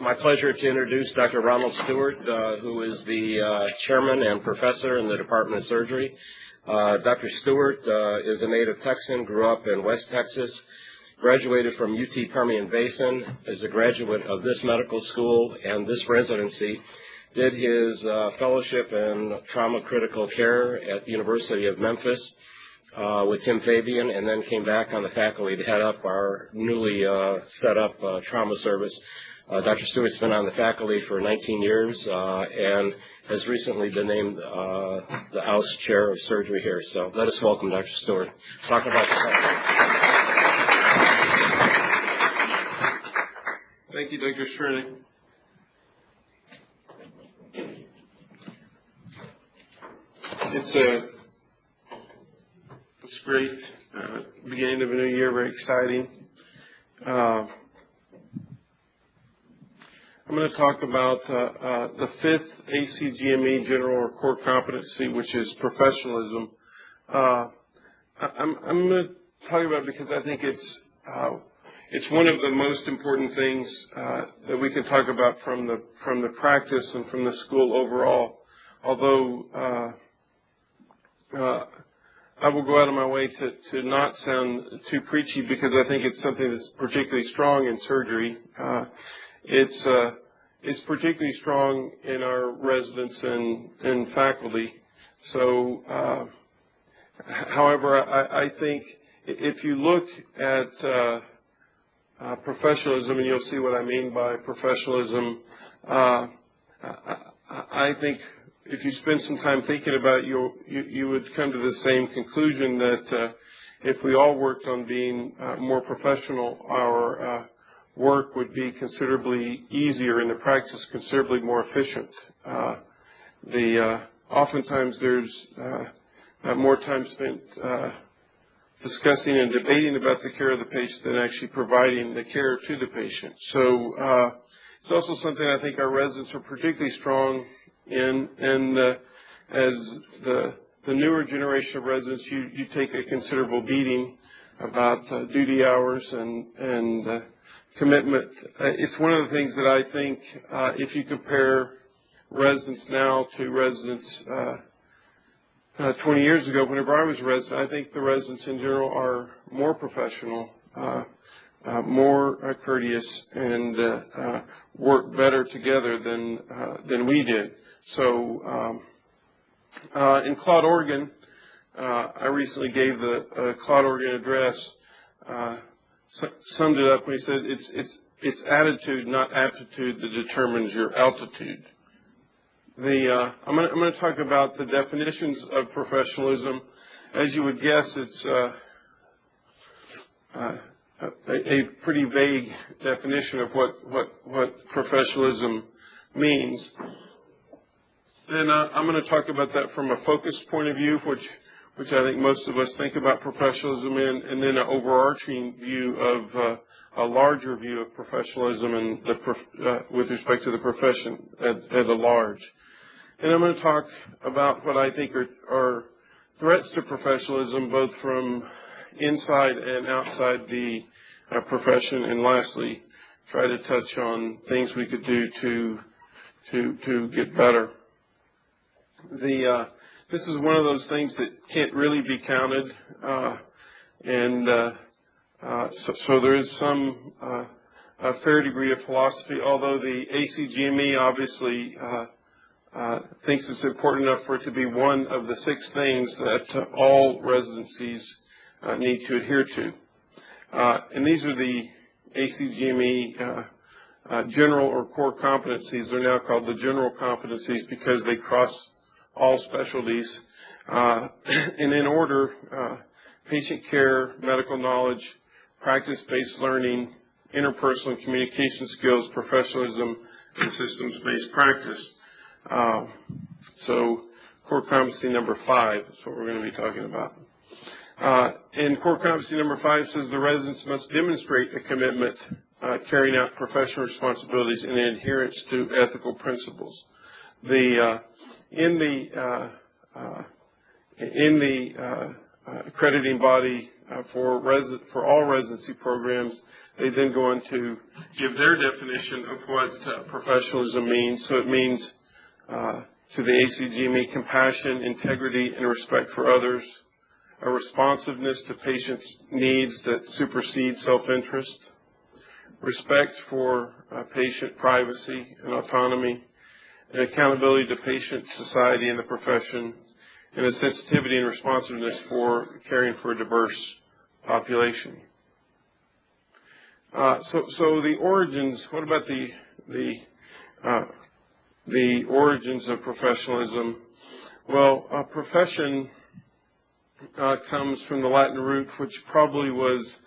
my pleasure to introduce Dr. Ronald Stewart, who is the chairman and professor in the Department of Surgery. Dr. Stewart is a native Texan, grew up in West Texas, graduated from UT Permian Basin, is a graduate of this medical school and this residency, did his fellowship in trauma critical care at the University of Memphis with Tim Fabian, and then came back on the faculty to head up our newly set up trauma service. Dr. Stewart's been on the faculty for 19 years and has recently been named the House Chair of Surgery here. So let us welcome Dr. Stewart. Talk about the Thank you, Dr. Sterling. It's great. Beginning of a new year, very exciting. I'm going to talk about the fifth ACGME general or core competency, which is professionalism. I'm going to talk about it because I think it's one of the most important things that we can talk about from the practice and from the school overall. Although I will go out of my way to not sound too preachy, because I think it's something that's particularly strong in surgery. It's particularly strong in our residents and faculty. So, however, I think if you look at professionalism, and you'll see what I mean by professionalism, I think if you spend some time thinking about it, you would come to the same conclusion that if we all worked on being more professional, our work would be considerably easier and the practice considerably more efficient. Oftentimes there's more time spent discussing and debating about the care of the patient than actually providing the care to the patient. So it's also something I think our residents are particularly strong in, and as the newer generation of residents, you take a considerable beating about duty hours and commitment. It's one of the things that I think, if you compare residents now to residents 20 years ago, whenever I was a resident, I think the residents in general are more professional, more courteous, and work better together than we did. So in Claude, Oregon, I recently gave the Claude, Oregon address, summed it up when he said it's attitude, not aptitude, that determines your altitude. I'm going to talk about the definitions of professionalism. As you would guess, it's a pretty vague definition of what professionalism means. And I'm going to talk about that from a focused point of view, which I think most of us think about professionalism in, and then an overarching view of a larger view of professionalism and with respect to the profession at a large. And I'm going to talk about what I think are threats to professionalism, both from inside and outside the profession, and lastly, try to touch on things we could do to get better. This is one of those things that can't really be counted, so there is some a fair degree of philosophy, although the ACGME obviously thinks it's important enough for it to be one of the 6 things that all residencies need to adhere to. And these are the ACGME general or core competencies. They're now called the general competencies because they cross all specialties. And in order, patient care, medical knowledge, practice-based learning, interpersonal communication skills, professionalism, and systems-based practice. So core competency number 5 is what we're going to be talking about. And core competency number 5 says the residents must demonstrate a commitment carrying out professional responsibilities and adherence to ethical principles. In the accrediting body for all residency programs. They then go on to give their definition of what professionalism means. So it means, to the ACGME, compassion, integrity, and respect for others, a responsiveness to patients' needs that supersedes self-interest, respect for patient privacy and autonomy, and accountability to patient, society, and the profession, and a sensitivity and responsiveness for caring for a diverse population. So the origins. What about the origins of professionalism? Well, profession comes from the Latin root, which probably was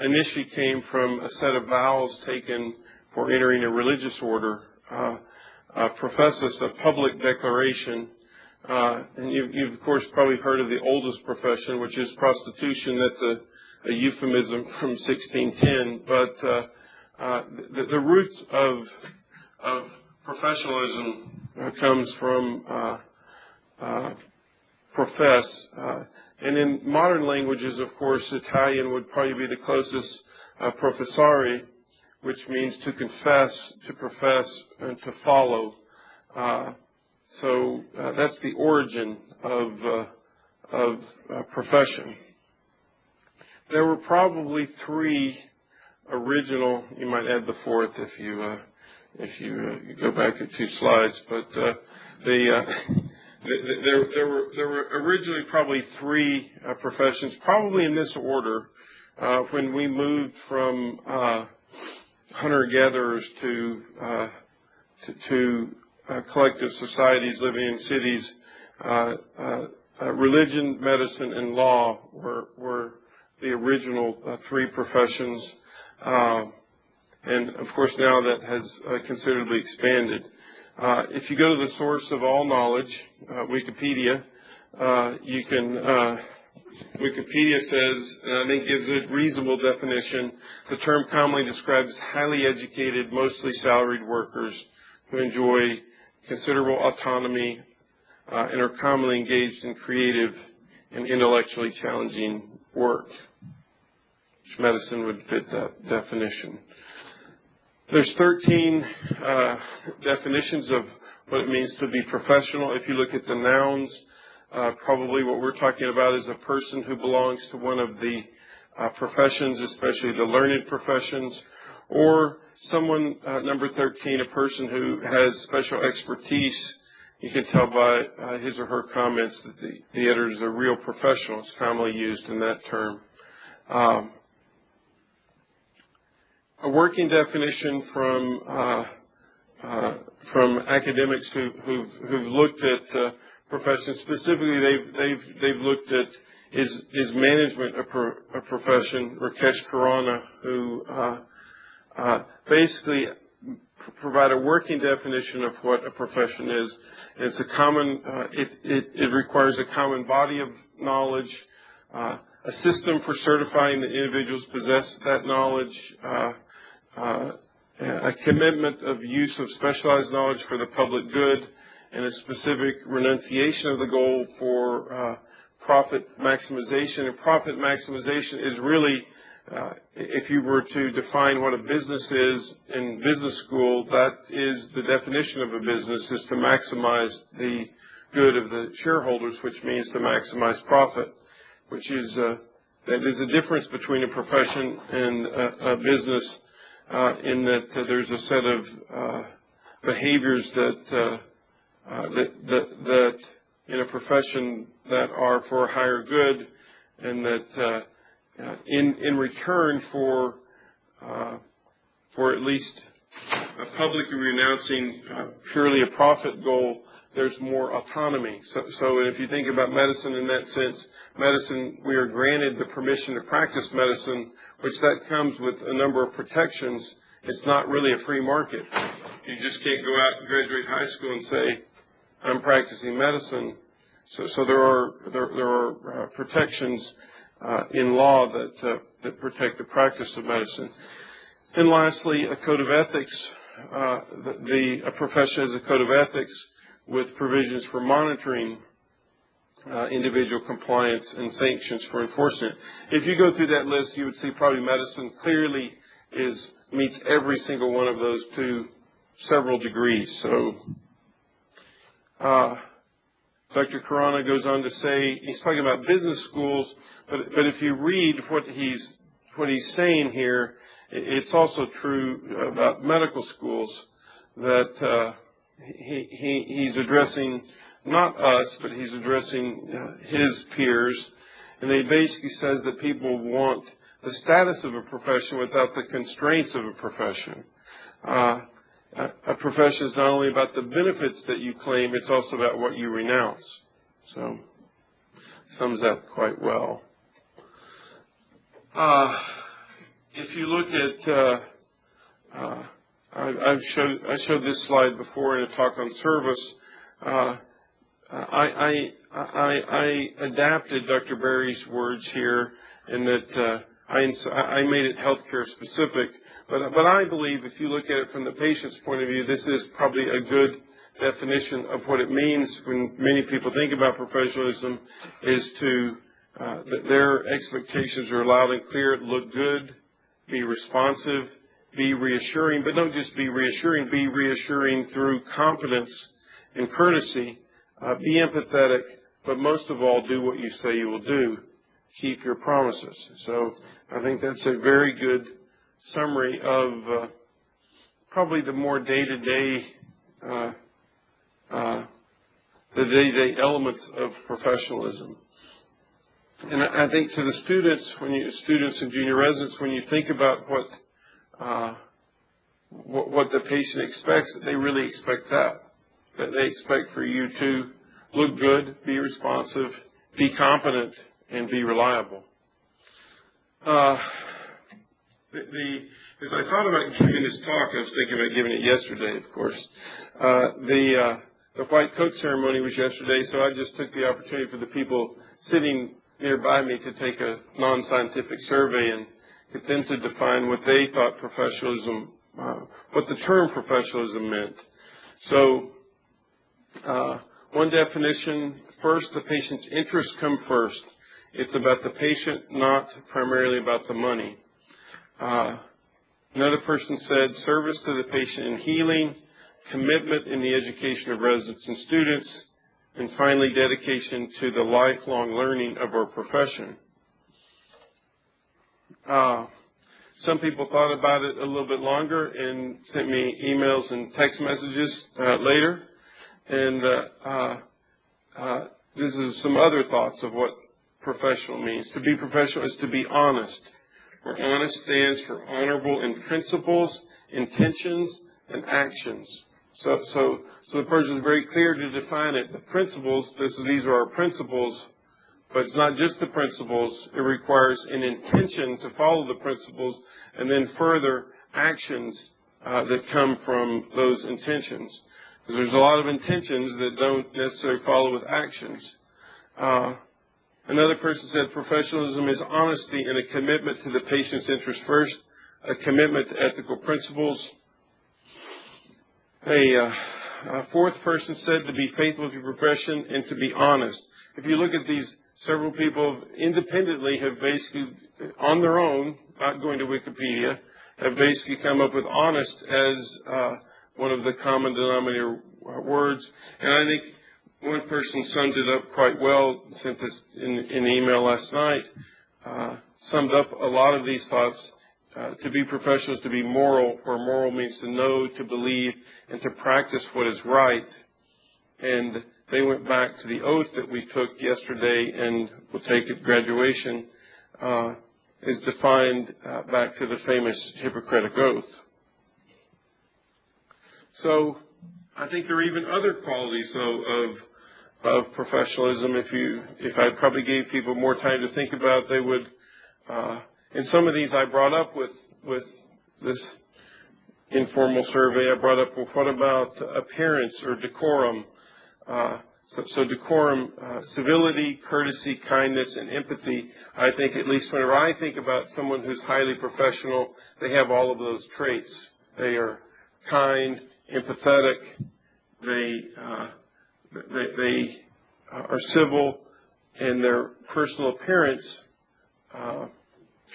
initially came from a set of vows taken for entering a religious order. Professus, a public declaration. And you've of course probably heard of the oldest profession, which is prostitution. That's a euphemism from 1610. But the roots of professionalism comes from profess. And in modern languages, of course, Italian would probably be the closest, professare, which means to confess, to profess, and to follow. So that's the origin of profession. There were probably three original. You might add the fourth if you go back at 2 slides. But there were originally probably three professions, probably in this order. When we moved from hunter-gatherers to collective societies living in cities, religion, medicine, and law were the original three professions. And of course now that has considerably expanded. If you go to the source of all knowledge, Wikipedia, Wikipedia says, and I think gives a reasonable definition, the term commonly describes highly educated, mostly salaried workers who enjoy considerable autonomy and are commonly engaged in creative and intellectually challenging work, which medicine would fit that definition. There's 13 definitions of what it means to be professional. If you look at the nouns, probably what we're talking about is a person who belongs to one of the professions, especially the learned professions, or someone, number 13, a person who has special expertise. You can tell by his or her comments that the editor is a real professional. It's commonly used in that term. A working definition from academics who've looked at professions. Specifically, they've looked at is management a profession. Rakesh Khurana, who basically provide a working definition of what a profession is. It's a common. It requires a common body of knowledge, a system for certifying that individuals possess that knowledge, a commitment of use of specialized knowledge for the public good, and a specific renunciation of the goal for profit maximization. And profit maximization is really, if you were to define what a business is in business school, that is the definition of a business, is to maximize the good of the shareholders, which means to maximize profit, which is that is a difference between a profession and a business. In that there's a set of behaviors that in a profession that are for a higher good, and that in return for at least publicly renouncing purely a profit goal, there's more autonomy. So if you think about medicine in that sense, medicine, we are granted the permission to practice medicine, which that comes with a number of protections. It's not really a free market. You just can't go out and graduate high school and say, I'm practicing medicine. So there are protections in law that protect the practice of medicine. And lastly, a code of ethics. A profession has a code of ethics with provisions for monitoring individual compliance and sanctions for enforcement. If you go through that list, you would see probably medicine clearly meets every single one of those to several degrees. So Dr. Khurana goes on to say, he's talking about business schools, but if you read what he's saying here, it's also true about medical schools, that he's addressing not us, but he's addressing his peers, and he basically says that people want the status of a profession without the constraints of a profession. A profession is not only about the benefits that you claim, it's also about what you renounce. So, sums that quite well. If you look at, I showed this slide before in a talk on service. I adapted Dr. Berry's words here in that I made it healthcare specific, but I believe if you look at it from the patient's point of view, this is probably a good definition of what it means when many people think about professionalism, is that their expectations are loud and clear, look good, be responsive, be reassuring, but don't just be reassuring through competence and courtesy, be empathetic, but most of all, do what you say you will do. Keep your promises. So I think that's a very good summary of probably the more day-to-day elements of professionalism. And I think to the students, students and junior residents, when you think about what the patient expects, they really expect that they expect for you to look good, be responsive, be competent, and be reliable. As I thought about giving this talk, I was thinking about giving it yesterday, of course. The white coat ceremony was yesterday, so I just took the opportunity for the people sitting nearby me to take a non-scientific survey and get them to define what they thought professionalism, what the term professionalism meant. So, one definition, first, the patient's interests come first. It's about the patient, not primarily about the money. Another person said service to the patient in healing, commitment in the education of residents and students, and finally dedication to the lifelong learning of our profession. Some people thought about it a little bit longer and sent me emails and text messages later. And this is some other thoughts of what professional means. To be professional is to be honest, where honest stands for honorable in principles, intentions, and actions. So the person is very clear to define it. The principles, these are our principles, but it's not just the principles. It requires an intention to follow the principles, and then further actions that come from those intentions. Because there's a lot of intentions that don't necessarily follow with actions. Another person said professionalism is honesty and a commitment to the patient's interest first, a commitment to ethical principles. A fourth person said to be faithful to your profession and to be honest. If you look at these, several people independently have basically, on their own, not going to Wikipedia, have basically come up with honest as one of the common denominator words. And I think one person summed it up quite well, sent this in an email last night, summed up a lot of these thoughts. To be professional is to be moral, where moral means to know, to believe, and to practice what is right. And they went back to the oath that we took yesterday and will take at graduation, is defined back to the famous Hippocratic Oath. So I think there are even other qualities, though, of professionalism. If I probably gave people more time to think about, they would. And some of these I brought up with this informal survey. I brought up, well, what about appearance or decorum? So decorum, civility, courtesy, kindness, and empathy. I think, at least whenever I think about someone who's highly professional, they have all of those traits. They are kind, empathetic. They are civil. and their personal appearance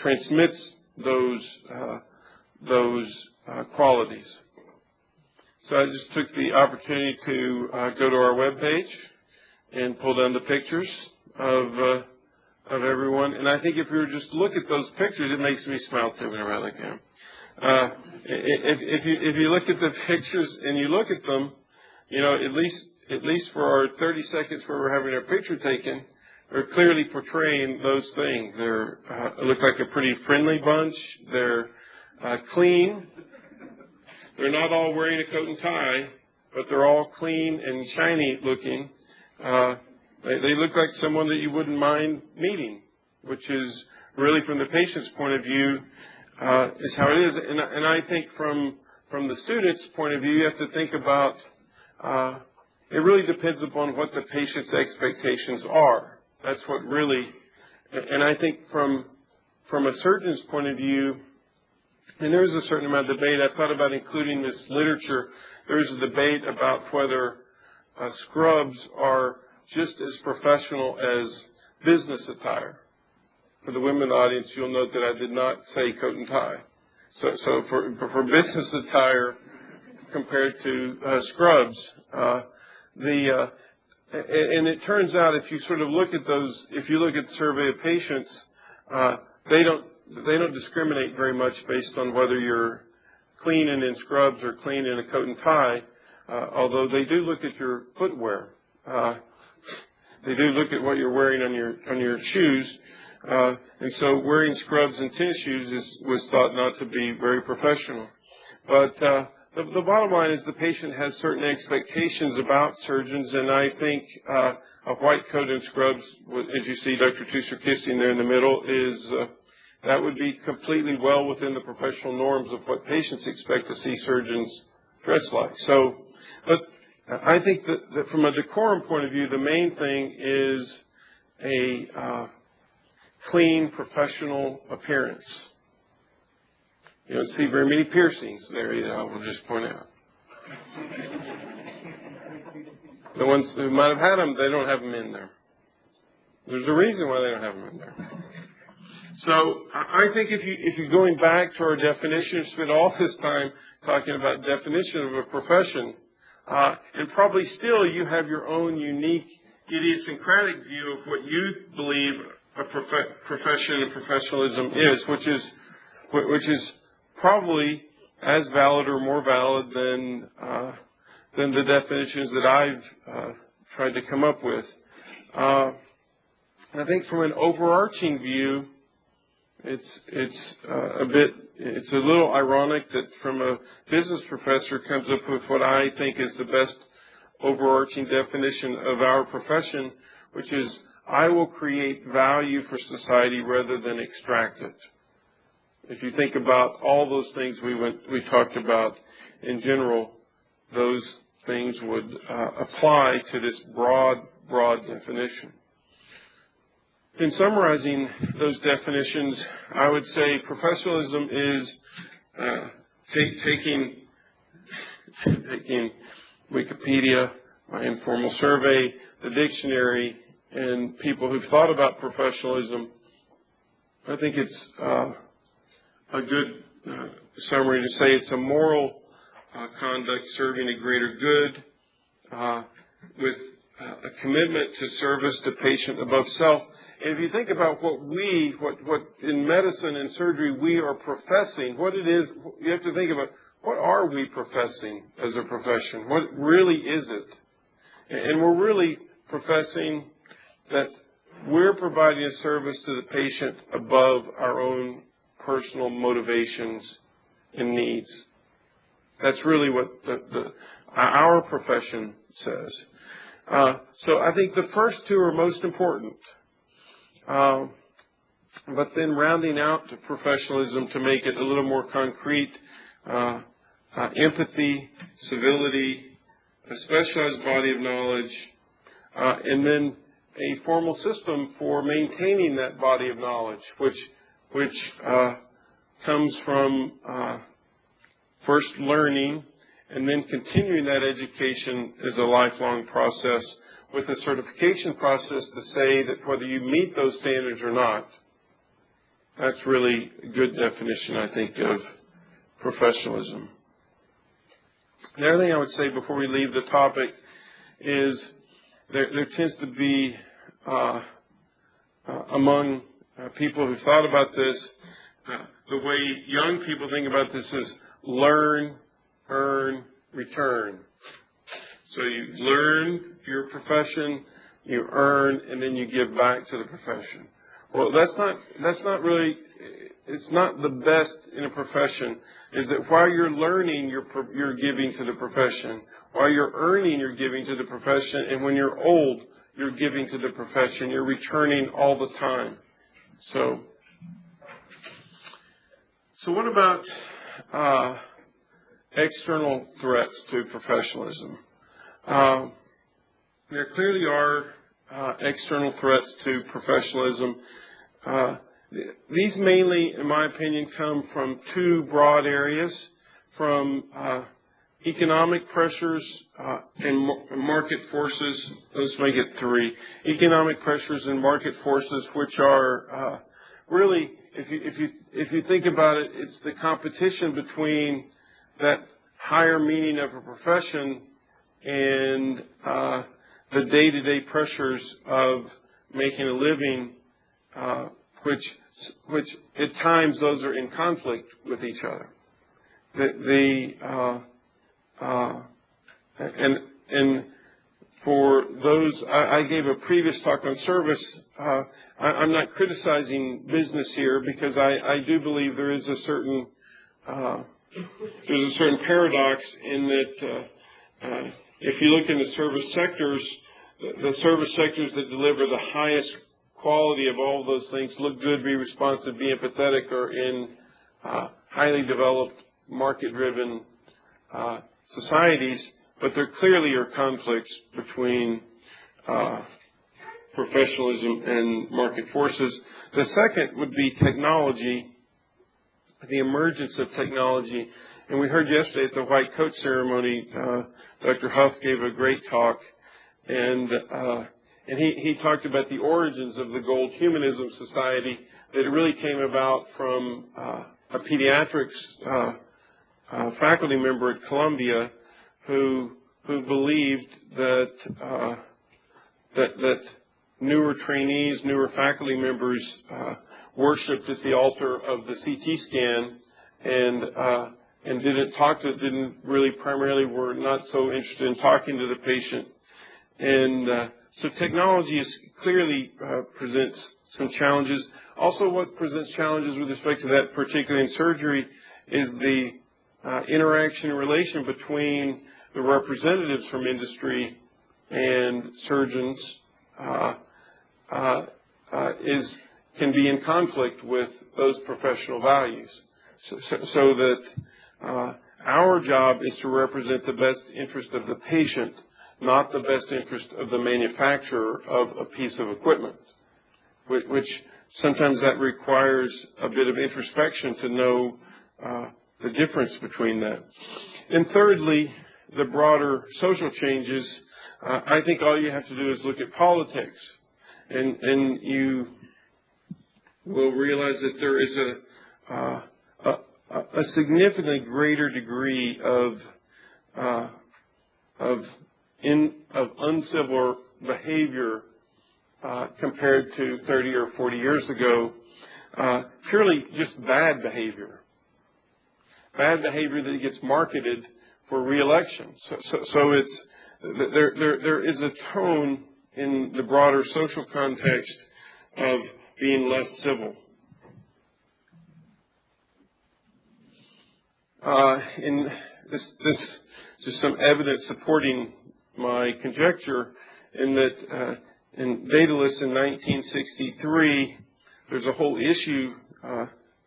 transmits those qualities. So I just took the opportunity to go to our webpage and pull down the pictures of everyone. And I think if you were just to look at those pictures, it makes me smile too when I look at them. If you look at the pictures and you look at them, you know, at least for our 30 seconds where we're having our picture taken, they're clearly portraying those things. They look like a pretty friendly bunch. They're clean. They're not all wearing a coat and tie, but they're all clean and shiny looking. They look like someone that you wouldn't mind meeting, which is really, from the patient's point of view, is how it is. And I think from the student's point of view, you have to think about, it really depends upon what the patient's expectations are. That's what really, and I think from a surgeon's point of view, and there's a certain amount of debate. I thought about including this literature. There's a debate about whether scrubs are just as professional as business attire. For the women audience, you'll note that I did not say coat and tie. So for business attire compared to scrubs, and it turns out if you sort of look at those, if you look at the survey of patients, they don't discriminate very much based on whether you're clean and in scrubs or clean in a coat and tie, although they do look at your footwear. They do look at what you're wearing on your shoes. And so wearing scrubs and tennis shoes was thought not to be very professional. But the bottom line is the patient has certain expectations about surgeons, and I think a white coat and scrubs, as you see Dr. Tusser kissing there in the middle, is that would be completely well within the professional norms of what patients expect to see surgeons dress like. So, but I think that from a decorum point of view, the main thing is a clean, professional appearance. You don't see very many piercings there either, I will just point out. The ones who might have had them, they don't have them in there. There's a reason why they don't have them in there. So I think if you're going back to our definition, spend all this time talking about definition of a profession, and probably still you have your own unique idiosyncratic view of what you believe a profession and professionalism is, which is probably as valid or more valid than the definitions that I've tried to come up with. I think from an overarching view, it's a little ironic that from a business professor comes up with what I think is the best overarching definition of our profession, which is I will create value for society rather than extract it. If you think about all those things we talked about in general, those things would apply to this broad definition. In summarizing those definitions, I would say professionalism is taking Wikipedia, my informal survey, the dictionary, and people who've thought about professionalism. I think it's a good summary to say it's a moral conduct serving a greater good with a commitment to service to patient above self. And if you think about what in medicine and surgery we are professing, what it is, you have to think about what are we professing as a profession? What really is it? And we're really professing that we're providing a service to the patient above our own personal motivations and needs. That's really what our profession says. So I think the first two are most important. But then rounding out to professionalism to make it a little more concrete, empathy, civility, a specialized body of knowledge, and then a formal system for maintaining that body of knowledge, which comes from first learning and then continuing that education as a lifelong process with the certification process to say that whether you meet those standards or not. That's really a good definition, I think, of professionalism. The other thing I would say before we leave the topic is there tends to be among people who thought about this, the way young people think about this is learn, earn, return. So you learn your profession, you earn, and then you give back to the profession. Well, that's not really, it's not the best in a profession, is that while you're learning, you're giving to the profession. While you're earning, you're giving to the profession. And when you're old, you're giving to the profession. You're returning all the time. So what about external threats to professionalism? There clearly are external threats to professionalism. These mainly, in my opinion, come from two broad areas, from economic pressures and market forces. Let's make it three. Economic pressures and market forces, which are really, if you think about it, it's the competition between that higher meaning of a profession and the day-to-day pressures of making a living, which at times those are in conflict with each other. And for those, I gave a previous talk on service. I'm not criticizing business here because I do believe there is a certain paradox in that if you look in the service sectors that deliver the highest quality of all of those things, look good, be responsive, be empathetic, are in highly developed, market-driven societies, but there clearly are conflicts between professionalism and market forces. The second would be technology, the emergence of technology. And we heard yesterday at the White Coat ceremony, Dr. Huff gave a great talk, and he talked about the origins of the Gold Humanism Society, that it really came about from a pediatrics faculty member at Columbia who believed that newer trainees, newer faculty members worshipped at the altar of the CT scan and didn't really primarily were not so interested in talking to the patient. And so technology clearly presents some challenges. Also, what presents challenges with respect to that, particularly in surgery, is the interaction and relation between the representatives from industry and surgeons can be in conflict with those professional values. So that our job is to represent the best interest of the patient, not the best interest of the manufacturer of a piece of equipment, which sometimes that requires a bit of introspection to know the difference between that. And thirdly, the broader social changes. I think all you have to do is look at politics, and you will realize that there is a significantly greater degree of uncivil behavior compared to 30 or 40 years ago, purely just bad behavior that gets marketed for re-election. So it's there is a tone in the broader social context of being less civil. In this just some evidence supporting my conjecture, in that in Daedalus in 1963, there's a whole issue.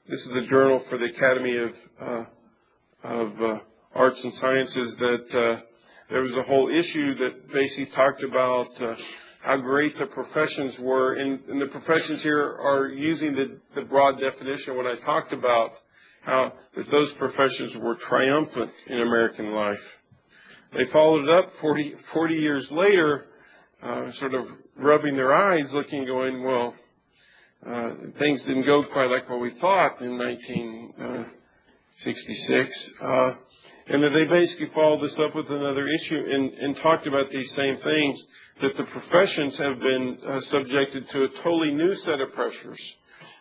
This is the journal for the Academy of Arts and Sciences, that there was a whole issue that basically talked about how great the professions were, and the professions here are using the broad definition of what I talked about, how that those professions were triumphant in American life. They followed it up 40 years later sort of rubbing their eyes, looking, going, well, things didn't go quite like what we thought in 1966. And that they basically followed this up with another issue and talked about these same things, that the professions have been subjected to a totally new set of pressures,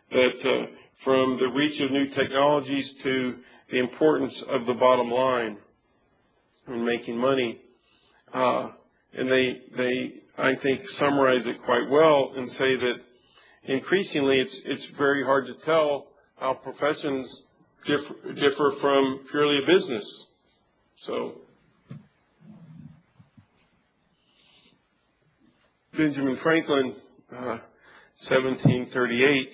that from the reach of new technologies to the importance of the bottom line in making money. And they, I think, summarize it quite well and say that increasingly it's very hard to tell how professions differ from purely a business. So Benjamin Franklin, 1738,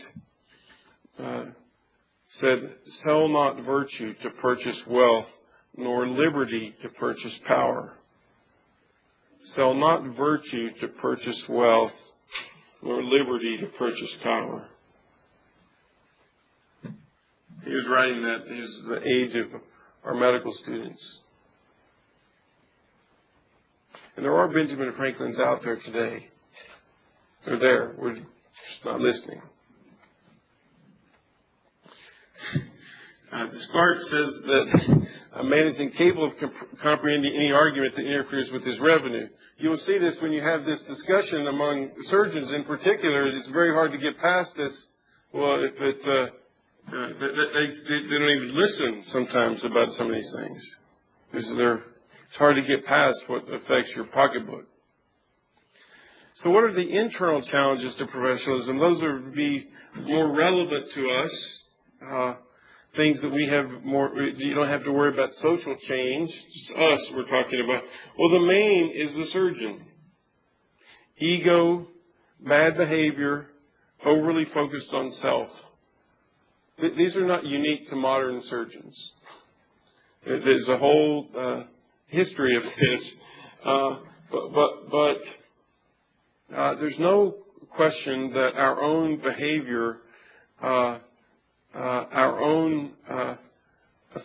said, "Sell not virtue to purchase wealth, nor liberty to purchase power." Sell not virtue to purchase wealth, nor liberty to purchase power. He was writing that in the age of our medical students. And there are Benjamin Franklins out there today. They're there. We're just not listening. Descartes says that a man is incapable of comprehending any argument that interferes with his revenue. You will see this when you have this discussion among surgeons in particular. It's very hard to get past this. Well, if they don't even listen sometimes about some of these things. It's hard to get past what affects your pocketbook. So what are the internal challenges to professionalism? Those would be more relevant to us. Things that we have more, you don't have to worry about social change. It's us we're talking about. Well, the main is the surgeon. Ego, bad behavior, overly focused on self. These are not unique to modern surgeons. There's a whole history of this. But there's no question that our own behavior, our own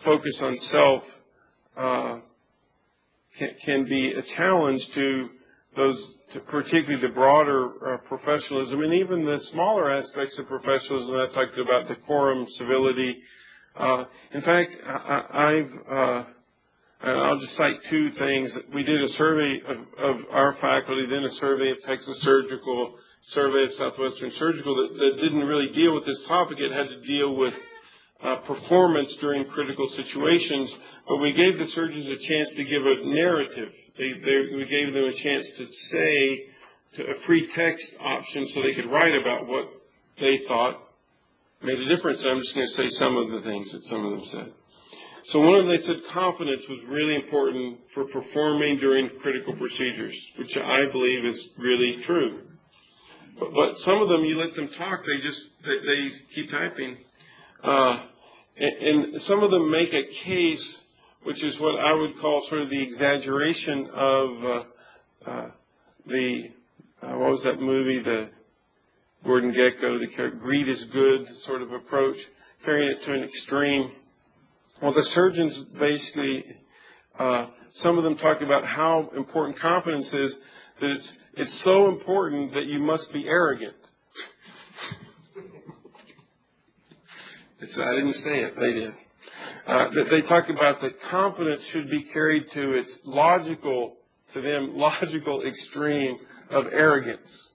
focus on self can be a challenge to those, particularly the broader professionalism, and even the smaller aspects of professionalism that I talked about, decorum, civility. In fact, I'll just cite two things. We did a survey of our faculty, then a survey of Texas Surgical, survey of Southwestern Surgical that didn't really deal with this topic. It had to deal with performance during critical situations, but we gave the surgeons a chance to give a narrative. We gave them a chance to say a free text option so they could write about what they thought made a difference. I'm just going to say some of the things that some of them said. So one of them, they said confidence was really important for performing during critical procedures, which I believe is really true. But some of them, you let them talk, they keep typing. And some of them make a case, which is what I would call sort of the exaggeration of what was that movie, the Gordon Gekko, the greed is good sort of approach, carrying it to an extreme. Well, the surgeons basically, some of them talk about how important confidence is, that it's so important that you must be arrogant. I didn't say it, they did. They talk about that confidence should be carried to its logical extreme of arrogance.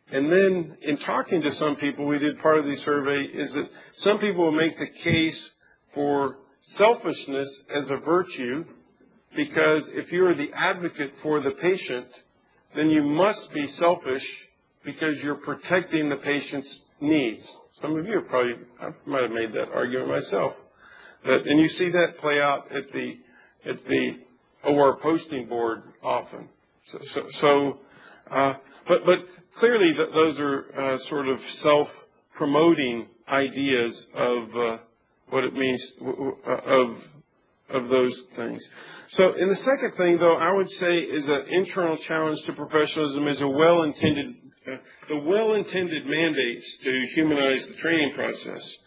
And then in talking to some people, we did part of the survey, is that some people will make the case for selfishness as a virtue, because if you're the advocate for the patient, then you must be selfish because you're protecting the patient's needs. Some of you I might have made that argument myself. And you see that play out at the OR posting board often. But clearly those are sort of self-promoting ideas of what it means of those things. So, and the second thing, though, I would say is an internal challenge to professionalism is the well-intended mandates to humanize the training process.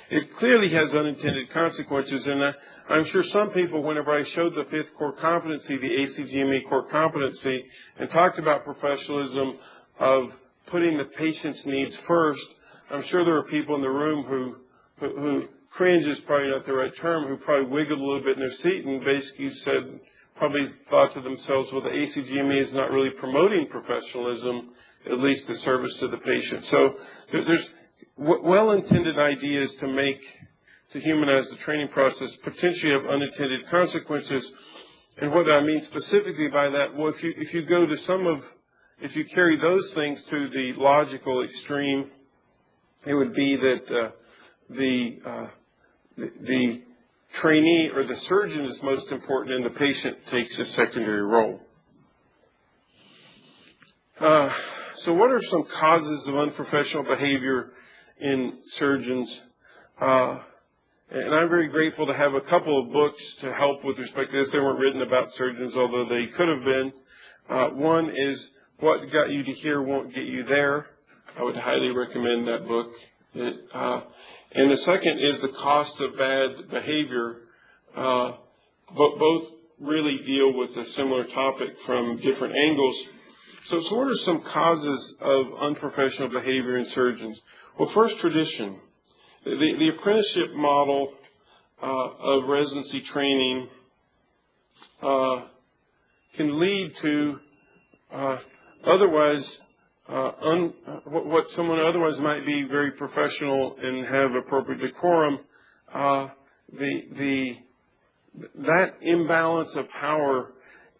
it clearly has unintended consequences. And I'm sure some people, whenever I showed the fifth core competency, the ACGME core competency, and talked about professionalism of putting the patient's needs first, I'm sure there are people in the room who cringe is probably not the right term, who probably wiggled a little bit in their seat and basically probably thought to themselves, well, the ACGME is not really promoting professionalism, at least the service to the patient. So there's well-intended ideas to humanize the training process potentially have unintended consequences. And what I mean specifically by that, well, if you carry those things to the logical extreme, it would be that the trainee or the surgeon is most important and the patient takes a secondary role. So what are some causes of unprofessional behavior in surgeons? And I'm very grateful to have a couple of books to help with respect to this. They weren't written about surgeons, although they could have been. One is What Got You to Here Won't Get You There. I would highly recommend that book. And the second is The Cost of Bad Behavior. But both really deal with a similar topic from different angles. So what are some causes of unprofessional behavior in surgeons? Well, first, tradition. The apprenticeship model of residency training can lead to what someone otherwise might be very professional and have appropriate decorum. That imbalance of power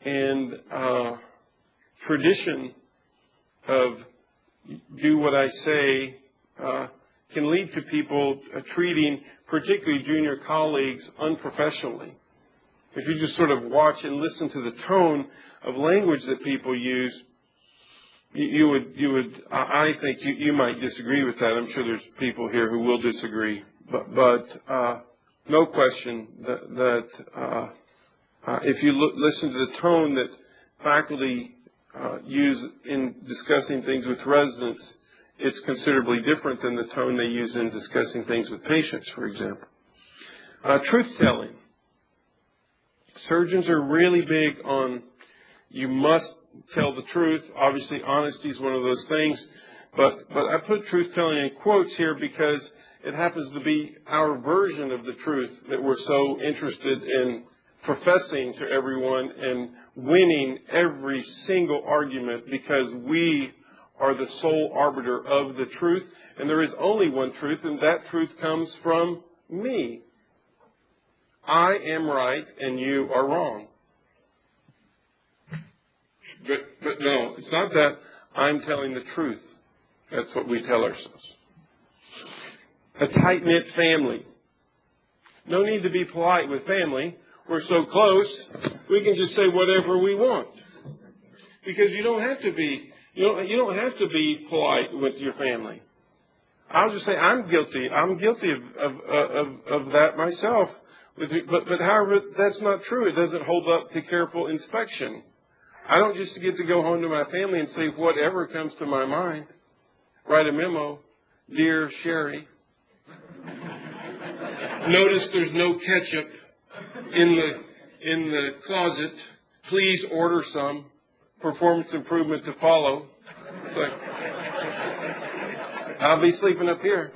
and tradition of do what I say can lead to people treating particularly junior colleagues unprofessionally. If you just sort of watch and listen to the tone of language that people use, I think you might disagree with that. I'm sure there's people here who will disagree, but no question that if you listen to the tone that faculty use in discussing things with residents, it's considerably different than the tone they use in discussing things with patients, for example. Truth-telling. Surgeons are really big on you must tell the truth. Obviously, honesty is one of those things. But I put truth-telling in quotes here because it happens to be our version of the truth that we're so interested in professing to everyone and winning every single argument because we are the sole arbiter of the truth. And there is only one truth, and that truth comes from me. I am right and you are wrong. But no, it's not that. I'm telling the truth. That's what we tell ourselves. A tight-knit family. No need to be polite with family. We're so close, we can just say whatever we want. Because you don't have to be, you don't have to be polite with your family. I'll just say I'm guilty. I'm guilty of that myself. But however, that's not true. It doesn't hold up to careful inspection. I don't just get to go home to my family and say whatever comes to my mind. Write a memo. Dear Sherry, notice there's no ketchup in the closet. Please order some. Performance improvement to follow. It's like, I'll be sleeping up here.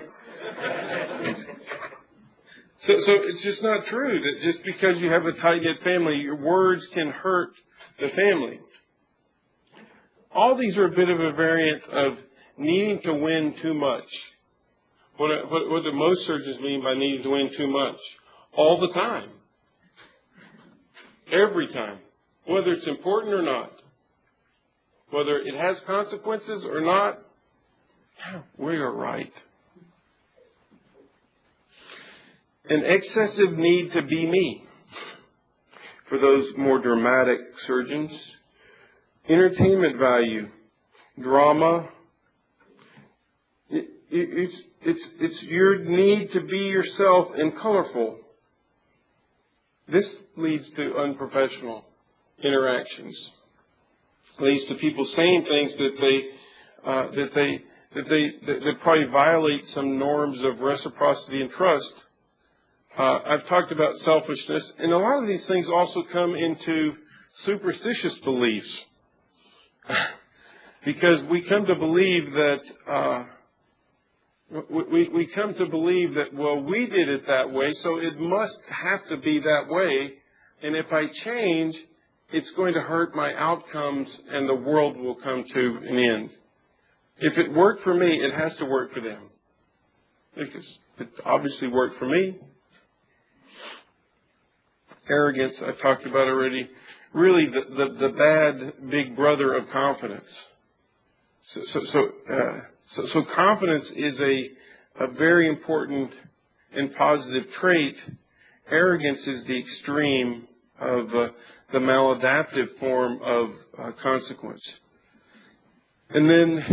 So it's just not true that just because you have a tight-knit family, your words can hurt the family. All these are a bit of a variant of needing to win too much. What do most surgeons mean by needing to win too much? All the time. Every time. Whether it's important or not. Whether it has consequences or not, we are right. An excessive need to be me. For those more dramatic surgeons. Entertainment value. Drama. It's your need to be yourself and colorful. This leads to unprofessional interactions. It leads to people saying things that that probably violate some norms of reciprocity and trust. I've talked about selfishness, and a lot of these things also come into superstitious beliefs. Because we come to believe that, well, we did it that way, so it must have to be that way. And if I change, it's going to hurt my outcomes and the world will come to an end. If it worked for me, it has to work for them. Because it obviously worked for me. Arrogance, I talked about already. Really the bad big brother of confidence. So confidence is a very important and positive trait. Arrogance is the extreme of the maladaptive form of consequence. And then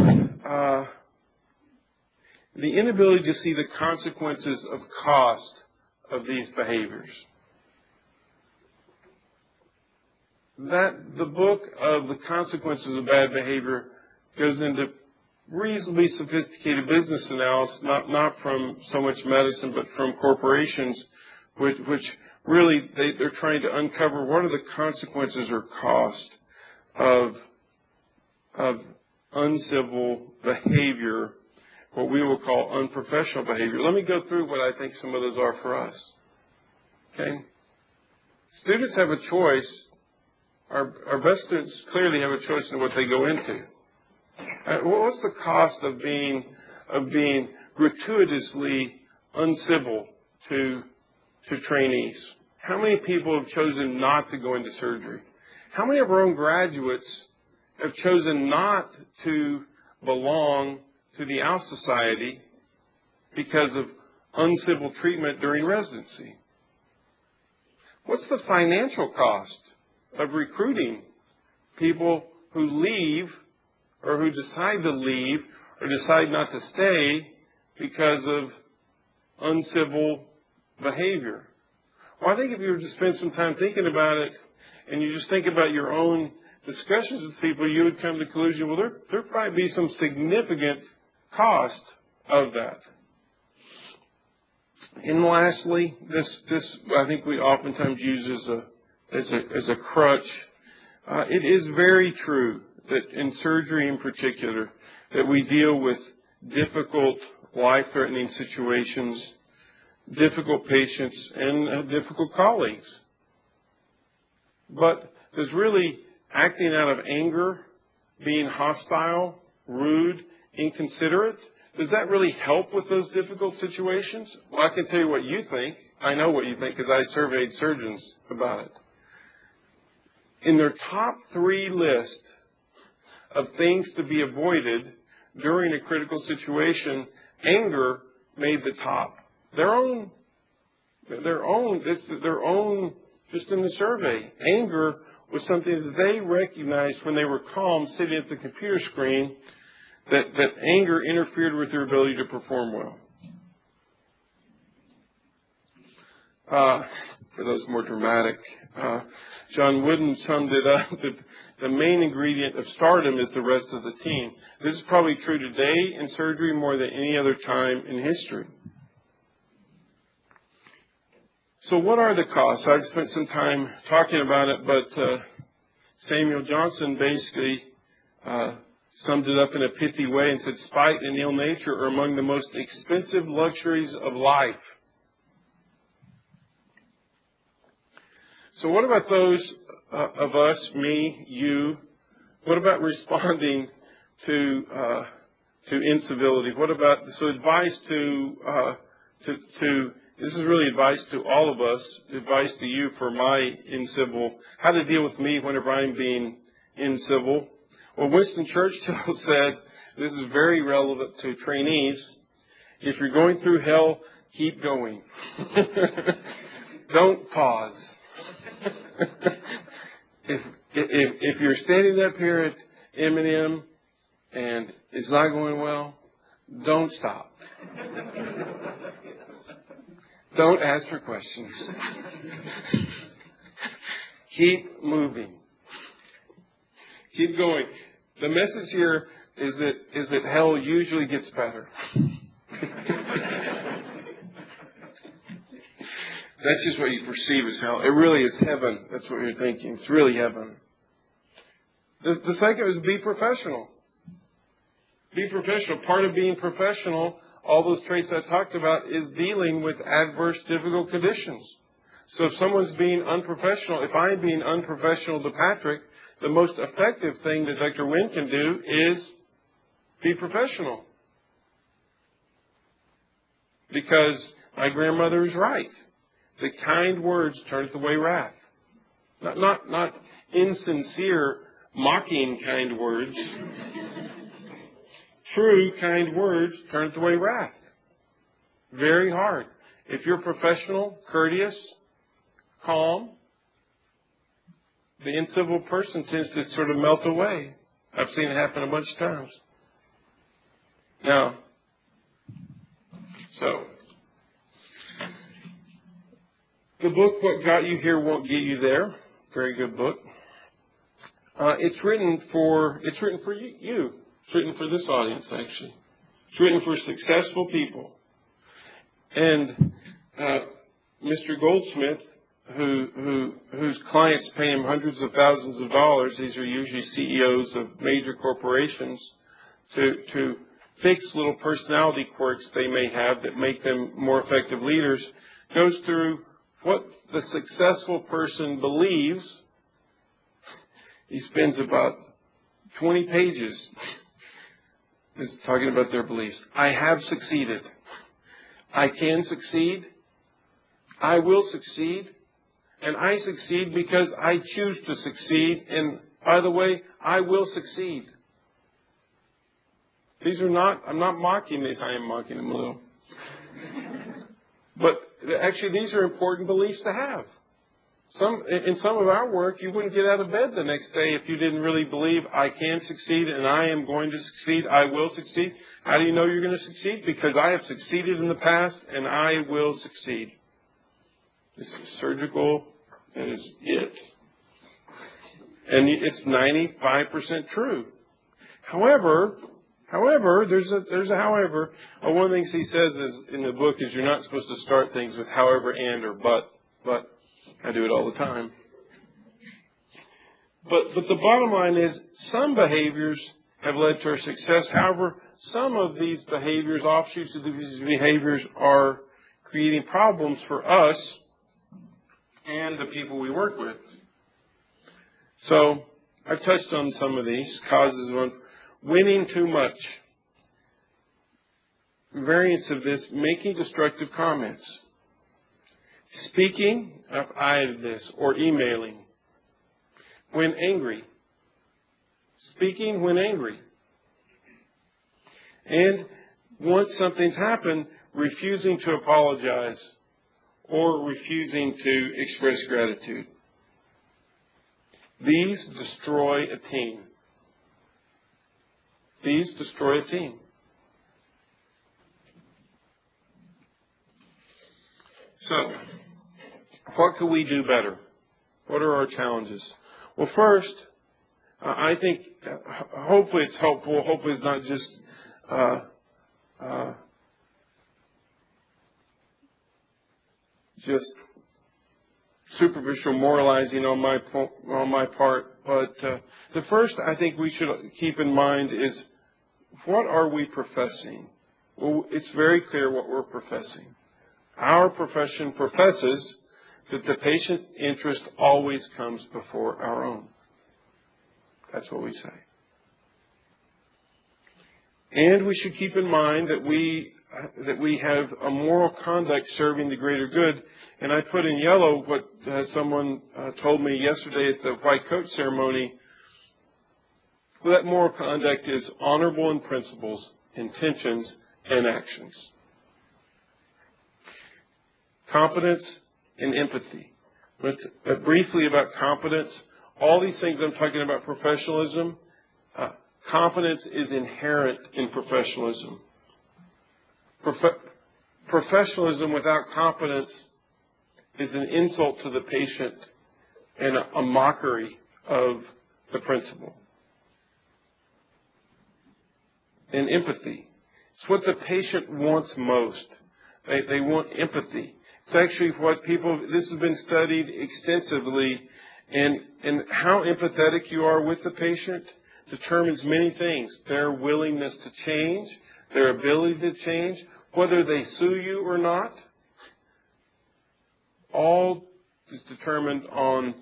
the inability to see the consequences of cost of these behaviors. The book of The Consequences of Bad Behavior goes into reasonably sophisticated business analysis, not from so much medicine, but from corporations, which really they're trying to uncover what are the consequences or cost of uncivil behavior, what we will call unprofessional behavior. Let me go through what I think some of those are for us. Okay? Students have a choice. Our best students clearly have a choice in what they go into. What's the cost of being gratuitously uncivil to trainees? How many people have chosen not to go into surgery? How many of our own graduates have chosen not to belong to the OWL Society because of uncivil treatment during residency? What's the financial cost of recruiting people who leave or who decide to leave or decide not to stay because of uncivil behavior? Well, I think if you were to spend some time thinking about it and you just think about your own discussions with people, you would come to the conclusion, well, there might be some significant cost of that. And lastly, this I think we oftentimes use as a crutch. It is very true that in surgery in particular, that we deal with difficult, life-threatening situations, difficult patients, and difficult colleagues. But does really acting out of anger, being hostile, rude, inconsiderate, does that really help with those difficult situations? Well, I can tell you what you think. I know what you think because I surveyed surgeons about it. In their top 3 list of things to be avoided during a critical situation, anger made the top. Their own, just in the survey. Anger was something that they recognized when they were calm, sitting at the computer screen, that anger interfered with their ability to perform well. For those more dramatic, John Wooden summed it up that the main ingredient of stardom is the rest of the team. This is probably true today in surgery more than any other time in history. So what are the costs? I've spent some time talking about it, but Samuel Johnson basically summed it up in a pithy way and said, spite and ill nature are among the most expensive luxuries of life. So what about those of us, me, you? What about responding to incivility? What about, so advice this is really advice to all of us, advice to you for my incivil, how to deal with me whenever I'm being incivil. Well, Winston Churchill said, this is very relevant to trainees, if you're going through hell, keep going. Don't pause. If you're standing up here at M&M and it's not going well, don't stop. Don't ask for questions. Keep moving. Keep going. The message here is that hell usually gets better. That's just what you perceive as hell. It really is heaven. That's what you're thinking. It's really heaven. The second is be professional. Be professional. Part of being professional, all those traits I talked about, is dealing with adverse, difficult conditions. So if someone's being unprofessional, if I'm being unprofessional to Patrick, the most effective thing that Dr. Wynn can do is be professional. Because my grandmother is right. The kind words turneth away wrath. Not insincere, mocking kind words. True kind words turneth away wrath. Very hard. If you're professional, courteous, calm, the incivil person tends to sort of melt away. I've seen it happen a bunch of times. Now, so, the book, What Got You Here Won't Get You There. Very good book. It's written for you. It's written for this audience, actually. It's written for successful people. And Mr. Goldsmith, whose clients pay him hundreds of thousands of dollars, these are usually CEOs of major corporations, to fix little personality quirks they may have that make them more effective leaders, goes through what the successful person believes. He spends about 20 pages just talking about their beliefs. I have succeeded. I can succeed. I will succeed. And I succeed because I choose to succeed. And by the way, I will succeed. These are not, I'm not mocking these. I am mocking them a little. But actually, these are important beliefs to have. In some of our work, you wouldn't get out of bed the next day if you didn't really believe, I can succeed and I am going to succeed. I will succeed. How do you know you're going to succeed? Because I have succeeded in the past and I will succeed. This is surgical. That is it. And it's 95% true. However, there's a however. One of the things he says is in the book is you're not supposed to start things with however, and, or but. I do it all the time. But the bottom line is some behaviors have led to our success. However, some of these behaviors, offshoots of these behaviors, are creating problems for us and the people we work with. So I've touched on some of these causes of winning too much. Variants of this, making destructive comments. Speaking, I've added this, or emailing. When angry. Speaking when angry. And once something's happened, refusing to apologize or refusing to express gratitude. These destroy a team. These destroy a team. So, what could we do better? What are our challenges? Well, first, I think hopefully it's helpful. Hopefully it's not just superficial moralizing on my part. But the first I think we should keep in mind is, what are we professing? Well, it's very clear what we're professing. Our profession professes that the patient interest always comes before our own. That's what we say. And we should keep in mind that we have a moral conduct serving the greater good. And I put in yellow what someone told me yesterday at the white coat ceremony. That moral conduct is honorable in principles, intentions, and actions. Competence and empathy. But briefly about competence, all these things I'm talking about professionalism, competence is inherent in professionalism. Professionalism without competence is an insult to the patient and a mockery of the principle. and empathy. It's what the patient wants most. They want empathy. It's actually what this has been studied extensively, and how empathetic you are with the patient determines many things. Their willingness to change, their ability to change, whether they sue you or not, all is determined on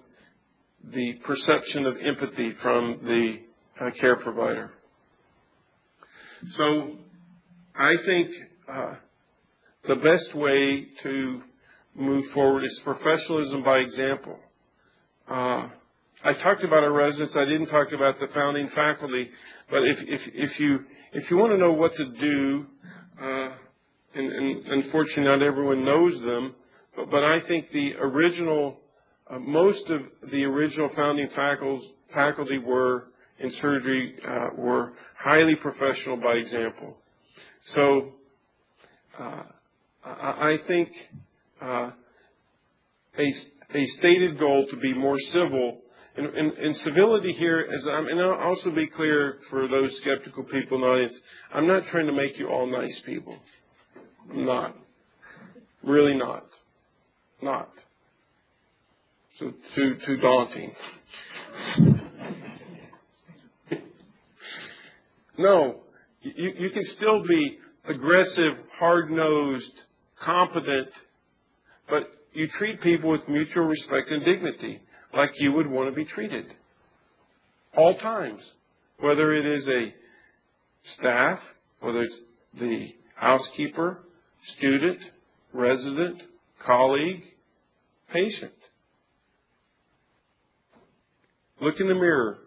the perception of empathy from the care provider. So I think the best way to move forward is professionalism by example. I talked about our residents. I didn't talk about the founding faculty. But if you want to know what to do, and unfortunately not everyone knows them, but I think the original, most of the original founding faculty were in surgery were highly professional by example. So I think a stated goal to be more civil, and civility here is, and I'll also be clear for those skeptical people in the audience, I'm not trying to make you all nice people. I'm not. Really not. Not. So too daunting. No, you can still be aggressive, hard-nosed, competent, but you treat people with mutual respect and dignity, like you would want to be treated. All times. Whether it is a staff, whether it's the housekeeper, student, resident, colleague, patient. Look in the mirror.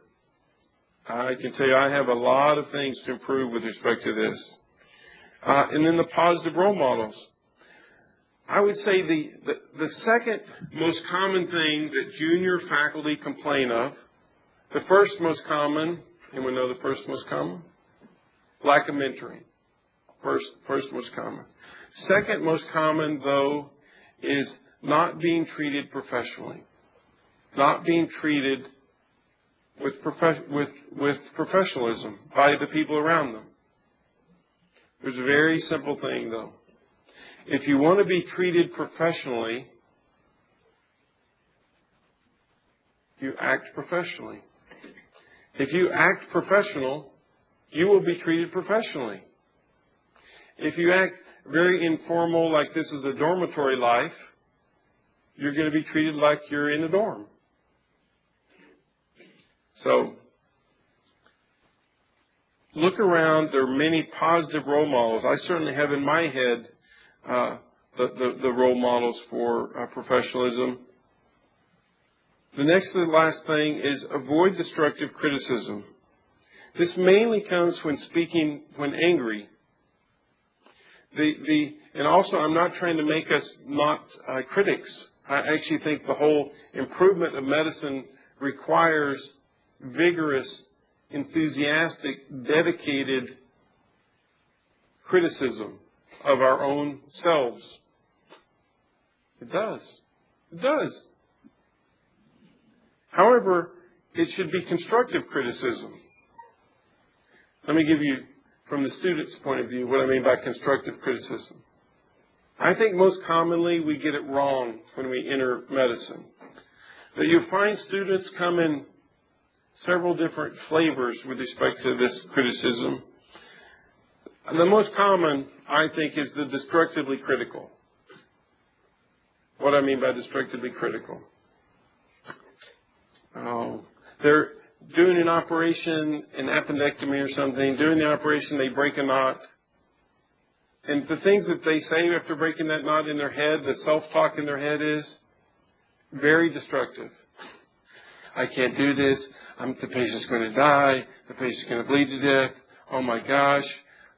I can tell you I have a lot of things to improve with respect to this. And then the positive role models. I would say the second most common thing that junior faculty complain of, the first most common, anyone know the first most common? Lack of mentoring. First most common. Second most common, though, is not being treated professionally. Not being treated with professionalism by the people around them. There's a very simple thing, though. If you want to be treated professionally, you act professionally. If you act professional, you will be treated professionally. If you act very informal, like this is a dormitory life, you're going to be treated like you're in a dorm. So, look around. There are many positive role models. I certainly have in my head the role models for professionalism. The next to the last thing is avoid destructive criticism. This mainly comes when speaking when angry. And also, I'm not trying to make us not critics. I actually think the whole improvement of medicine requires vigorous, enthusiastic, dedicated criticism of our own selves. It does. It does. However, it should be constructive criticism. Let me give you, from the student's point of view, what I mean by constructive criticism. I think most commonly we get it wrong when we enter medicine. That you find students come in several different flavors with respect to this criticism. And the most common, I think, is the destructively critical. What I mean by destructively critical. They're doing an operation, an appendectomy or something. During the operation, they break a knot. And the things that they say after breaking that knot in their head, the self-talk in their head is very destructive. I can't do this. The patient's going to die. The patient's going to bleed to death. Oh my gosh.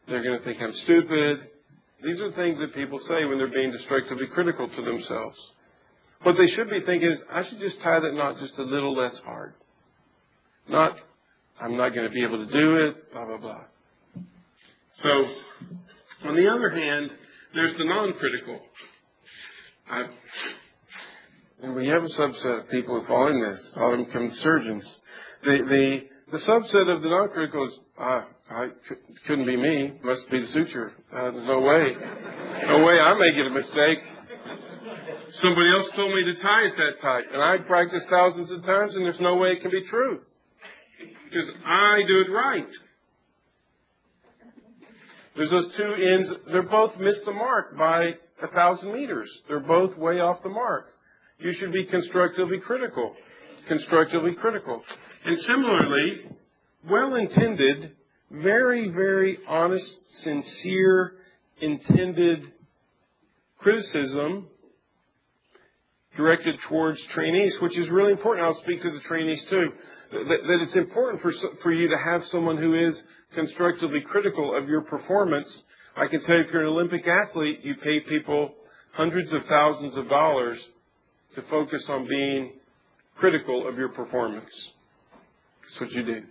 They're going to think I'm stupid. These are things that people say when they're being destructively critical to themselves. What they should be thinking is, I should just tie that knot just a little less hard. Not, I'm not going to be able to do it, blah, blah, blah. So, on the other hand, there's the non-critical. And we have a subset of people who fall in this. All of them become surgeons. The The subset of the non-critical is, couldn't be me. Must be the suture. There's no way. No way I may get a mistake. Somebody else told me to tie it that tight. And I practiced thousands of times, and there's no way it can be true. Because I do it right. There's those two ends. They're both missed the mark by 1,000 meters. They're both way off the mark. You should be constructively critical. Constructively critical. And similarly, well-intended, very, very honest, sincere, intended criticism directed towards trainees, which is really important. I'll speak to the trainees too. That it's important for you to have someone who is constructively critical of your performance. I can tell you, if you're an Olympic athlete, you pay people hundreds of thousands of dollars to focus on being critical of your performance. That's what you do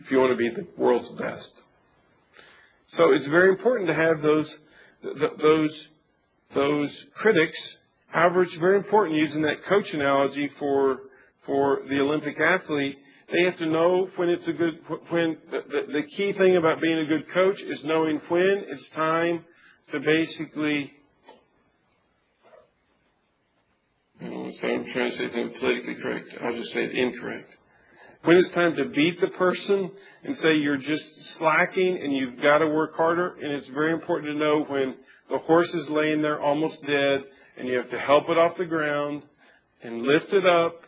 if you want to be the world's best. So it's very important to have those critics. However, it's very important, using that coach analogy for the Olympic athlete. They have to know when it's the key thing about being a good coach is knowing when it's time to basically, I'm trying to say something politically correct. I'll just say it incorrect. When it's time to beat the person and say you're just slacking and you've got to work harder. And it's very important to know when the horse is laying there almost dead and you have to help it off the ground and lift it up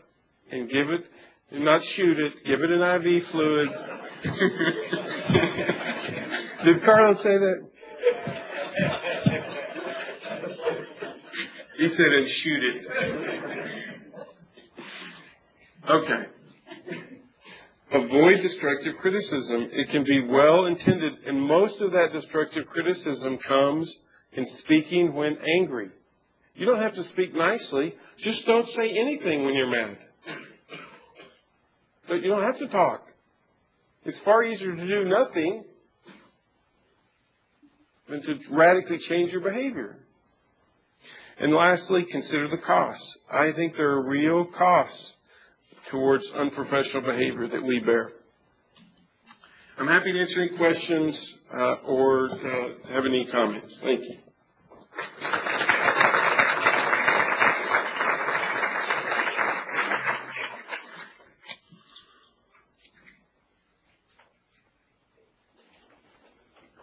and give it, and not shoot it, give it an IV fluid. Did Carlos say that? He said, and shoot it. Okay. Avoid destructive criticism. It can be well-intended, and most of that destructive criticism comes in speaking when angry. You don't have to speak nicely. Just don't say anything when you're mad. But you don't have to talk. It's far easier to do nothing than to radically change your behavior. And lastly, consider the costs. I think there are real costs towards unprofessional behavior that we bear. I'm happy to answer any questions or have any comments. Thank you.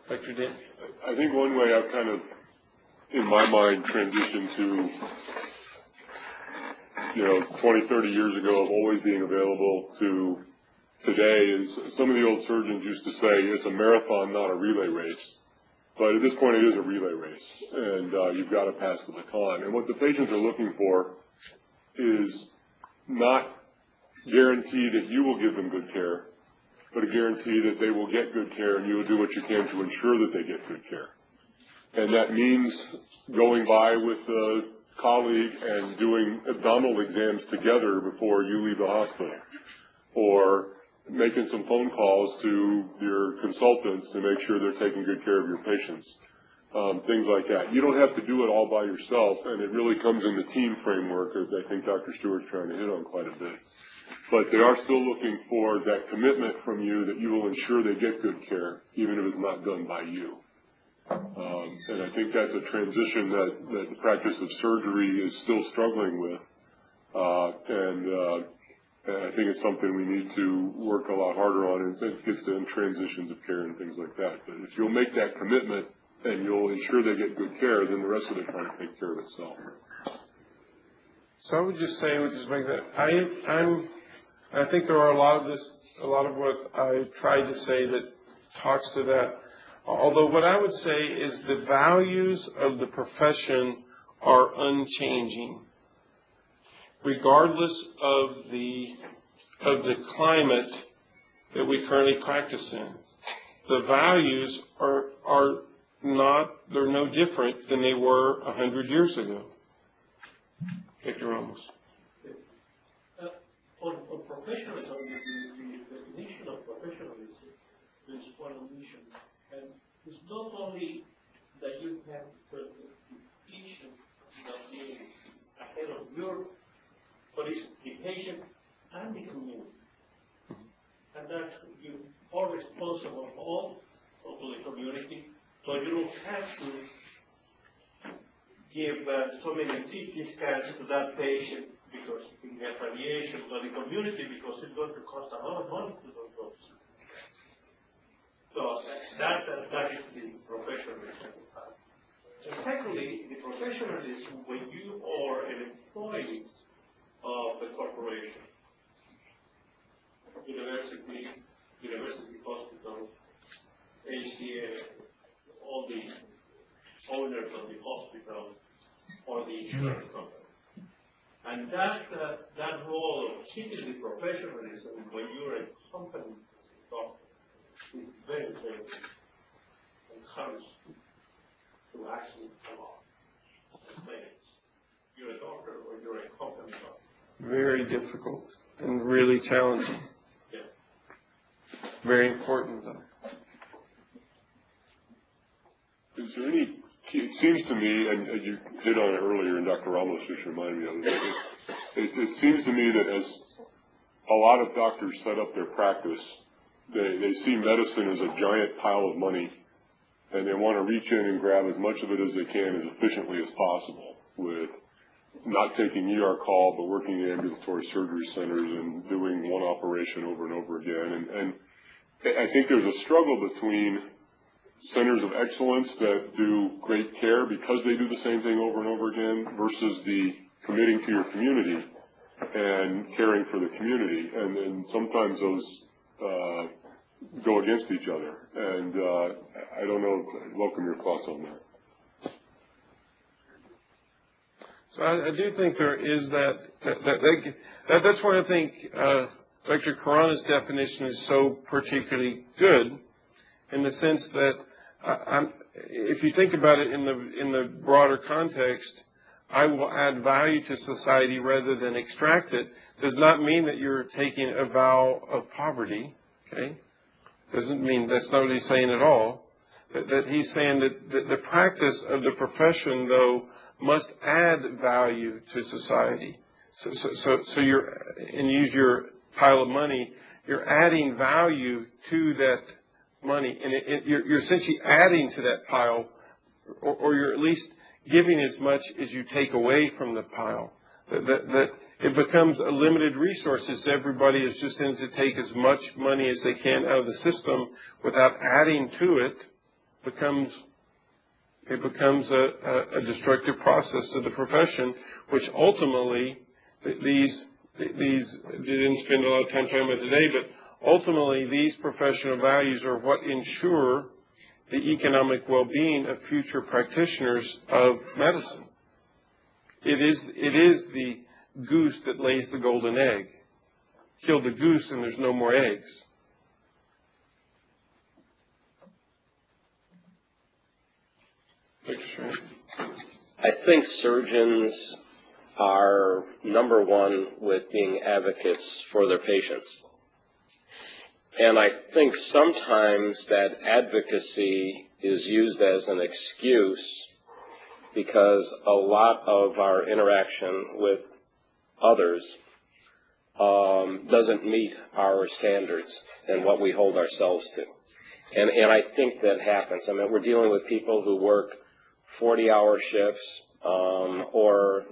Dr. Dan? I think one way I've kind of, in my mind, transitioned to, 20, 30 years ago of always being available to today is some of the old surgeons used to say it's a marathon, not a relay race. But at this point, it is a relay race, and you've got to pass the baton. And what the patients are looking for is not guarantee that you will give them good care, but a guarantee that they will get good care and you will do what you can to ensure that they get good care. And that means going by with a colleague and doing abdominal exams together before you leave the hospital, or making some phone calls to your consultants to make sure they're taking good care of your patients, things like that. You don't have to do it all by yourself, and it really comes in the team framework, as I think Dr. Stewart's trying to hit on quite a bit. But they are still looking for that commitment from you that you will ensure they get good care, even if it's not done by you. And I think that's a transition that the practice of surgery is still struggling with. And I think it's something we need to work a lot harder on, and it gets to transitions of care and things like that. But if you'll make that commitment and you'll ensure they get good care, then the rest of it kind of take care of itself. So I would just say, I think there are a lot of what I tried to say that talks to that. Although what I would say is the values of the profession are unchanging, regardless of the climate that we currently practice in. The values are they're no different than they were 100 years ago. Dr. Ramos. On professionalism, the definition of professionalism is one of mission. And it's not only that you have the vision of being ahead of your, but it's the patient and the community. and that you are responsible for the community, so you don't have to give so many CT scans to that patient because you can get radiation to the community because it's going to cost a lot of money to those folks. So that is the professionalism. And secondly, the professionalism when you are an employee of the corporation, university, hospital, ACA, all the owners of the hospital or the insurance company. And that role of citizen professionalism when you're a company doctor is very, very encouraged to actually come on and say you're a doctor or you're a company doctor. Very difficult and really challenging. Yeah. Very important, though. Is there any, it seems to me, and you hit on it earlier, and Dr. Ramos just reminded me of it, it seems to me that as a lot of doctors set up their practice, they see medicine as a giant pile of money, and they want to reach in and grab as much of it as they can as efficiently as possible with not taking ER call, but working in ambulatory surgery centers and doing one operation over and over again. And I think there's a struggle between centers of excellence that do great care because they do the same thing over and over again versus the committing to your community and caring for the community. And sometimes those go against each other. And I don't know, I'd welcome your thoughts on that. So I do think there is that's why I think Dr. Khurana's definition is so particularly good, in the sense that if you think about it in the broader context, I will add value to society rather than extract it, does not mean that you're taking a vow of poverty, okay? Doesn't mean, that's not what he's saying at all. That he's saying that the practice of the profession, though, must add value to society. So you're, and use your pile of money, you're adding value to that money, and you're essentially adding to that pile, or you're at least giving as much as you take away from the pile. That it becomes a limited resource as everybody is just in to take as much money as they can out of the system without adding to it. It becomes a destructive process to the profession, which ultimately these didn't spend a lot of time talking about today, but ultimately these professional values are what ensure the economic well-being of future practitioners of medicine. It is the goose that lays the golden egg. Kill the goose and there's no more eggs. I think surgeons are number one with being advocates for their patients. And I think sometimes that advocacy is used as an excuse because a lot of our interaction with others doesn't meet our standards and what we hold ourselves to. And I think that happens. I mean, we're dealing with people who work 40-hour shifts or,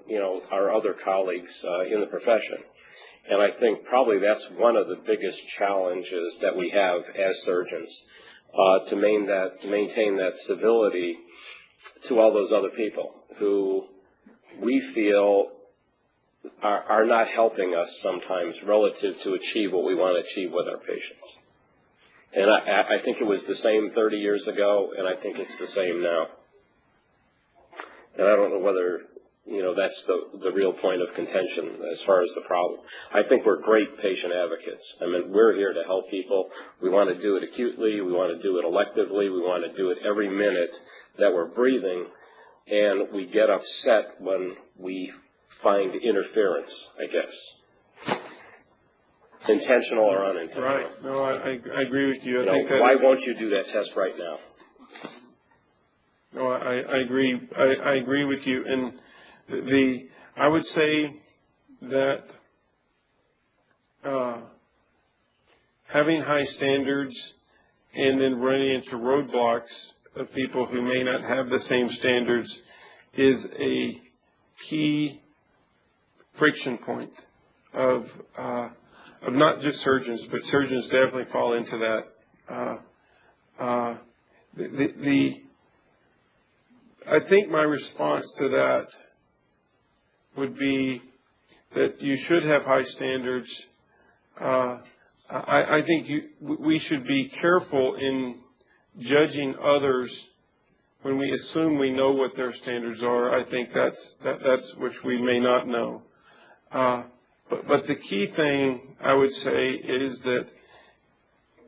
our other colleagues in the profession. And I think probably that's one of the biggest challenges that we have as surgeons, to maintain that civility to all those other people who we feel are not helping us sometimes relative to achieve what we want to achieve with our patients. And I think it was the same 30 years ago, and I think it's the same now. And I don't know whether that's the real point of contention as far as the problem. I think we're great patient advocates. I mean, we're here to help people. We want to do it acutely. We want to do it electively. We want to do it every minute that we're breathing. And we get upset when we find interference, I guess. Intentional or unintentional. Right. No, I agree with you. Why won't you do that test right now? No, I agree. I agree with you. And I would say that having high standards and then running into roadblocks of people who may not have the same standards is a key friction point of not just surgeons, but surgeons definitely fall into that. I think my response to that would be that you should have high standards. I think we should be careful in judging others when we assume we know what their standards are. I think that's which we may not know. But the key thing I would say is that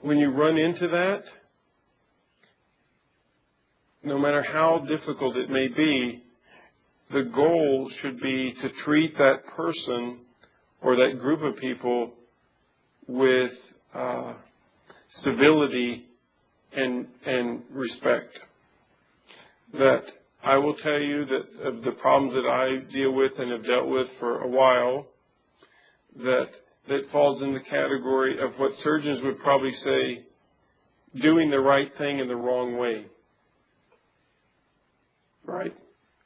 when you run into that, no matter how difficult it may be, the goal should be to treat that person or that group of people with civility and respect. That I will tell you that of the problems that I deal with and have dealt with for a while, that falls in the category of what surgeons would probably say, doing the right thing in the wrong way. Right?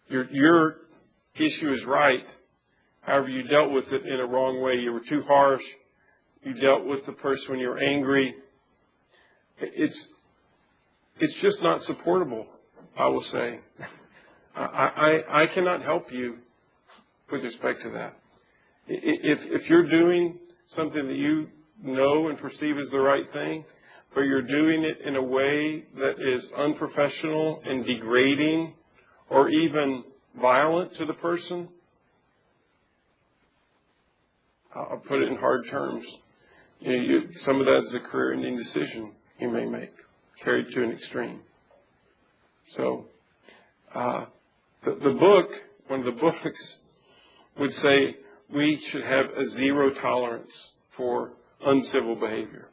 Your issue is right. However, you dealt with it in a wrong way. You were too harsh. You dealt with the person when you were angry. It's just not supportable, I will say. I cannot help you with respect to that. If you're doing something that you know and perceive as the right thing, but you're doing it in a way that is unprofessional and degrading or even violent to the person, I'll put it in hard terms. Some of that is a career-ending decision you may make, carried to an extreme. So, the book, one of the books, would say we should have a zero tolerance for uncivil behavior.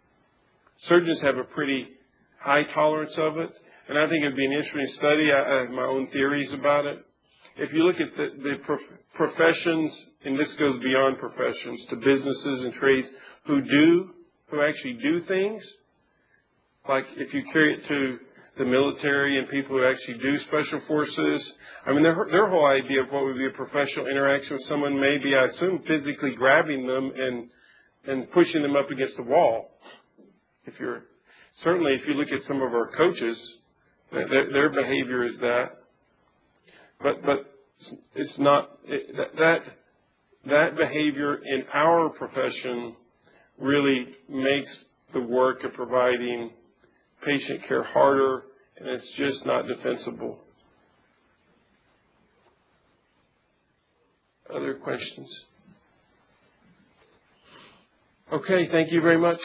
Surgeons have a pretty high tolerance of it, and I think it would be an interesting study. I have my own theories about it. If you look at the professions, and this goes beyond professions, to businesses and trades who actually do things, like if you carry it to the military and people who actually do special forces, I mean, their whole idea of what would be a professional interaction with someone may be, I assume, physically grabbing them and pushing them up against the wall. Certainly, if you look at some of our coaches, their behavior is that. But it's not that behavior in our profession really makes the work of providing patient care harder, and it's just not defensible. Other questions? Okay, thank you very much.